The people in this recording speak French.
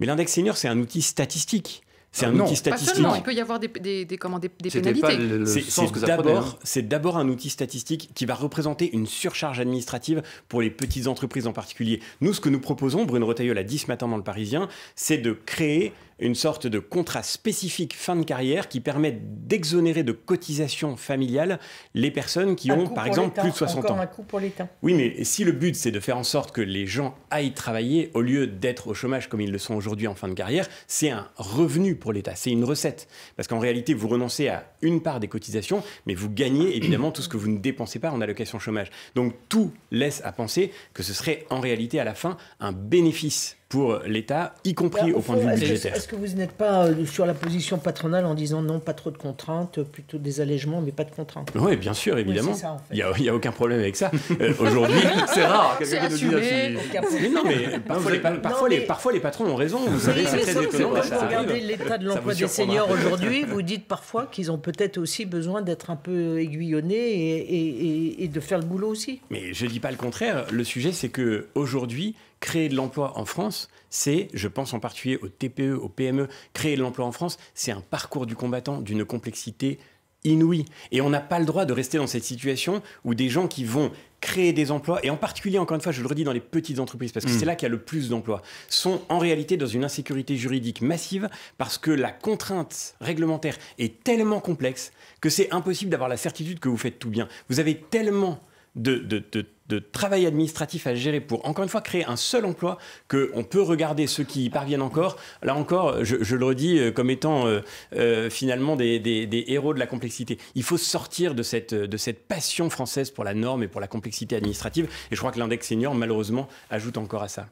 Mais l'index senior, c'est un outil statistique. C'est un non, outil Pas statistique. seulement, il peut y avoir des C'était pas pénalités. le sens que ça prenait, hein. C'est d'abord un outil statistique qui va représenter une surcharge administrative pour les petites entreprises en particulier. Nous, ce que nous proposons, Bruno Retailleau l'a dit ce matin dans Le Parisien, c'est de créer une sorte de contrat spécifique fin de carrière qui permet d'exonérer de cotisations familiales les personnes qui ont, par exemple, plus de 60 ans. Encore un coût pour l'État. Oui, mais si le but, c'est de faire en sorte que les gens aillent travailler au lieu d'être au chômage comme ils le sont aujourd'hui en fin de carrière, c'est un revenu pour l'État, c'est une recette. Parce qu'en réalité, vous renoncez à une part des cotisations, mais vous gagnez évidemment tout ce que vous ne dépensez pas en allocation chômage. Donc tout laisse à penser que ce serait en réalité à la fin un bénéfice pour l'État, y compris au point de vue budgétaire. Est-ce que vous n'êtes pas sur la position patronale en disant non, pas trop de contraintes, plutôt des allègements, mais pas de contraintes? Oui, bien sûr, évidemment. Oui, c'est ça, en fait. Il n'y a aucun problème avec ça. Aujourd'hui, C'est rare, C'est quelqu'un qui nous dit assumé. mais non, mais parfois les patrons ont raison. Vous savez, c'est très étonnant. Quand ça vous arrive. regardez l'état de Ça l'emploi vous des surprendra. seniors aujourd'hui, vous dites parfois qu'ils ont peut-être aussi besoin d'être un peu aiguillonnés et de faire le boulot aussi. Mais je ne dis pas le contraire. Le sujet, c'est qu'aujourd'hui, créer de l'emploi en France, c'est, je pense en particulier aux TPE, aux PME, créer de l'emploi en France, c'est un parcours du combattant d'une complexité inouïe. Et on n'a pas le droit de rester dans cette situation où des gens qui vont créer des emplois, et en particulier, encore une fois, je le redis, dans les petites entreprises, parce que c'est là qu'il y a le plus d'emplois, sont en réalité dans une insécurité juridique massive parce que la contrainte réglementaire est tellement complexe que c'est impossible d'avoir la certitude que vous faites tout bien. Vous avez tellement de travail administratif à gérer pour, encore une fois, créer un seul emploi qu'on peut regarder ceux qui y parviennent encore. Là encore, je le redis comme étant finalement des héros de la complexité. Il faut sortir de cette passion française pour la norme et pour la complexité administrative. Et je crois que l'index senior, malheureusement, ajoute encore à ça.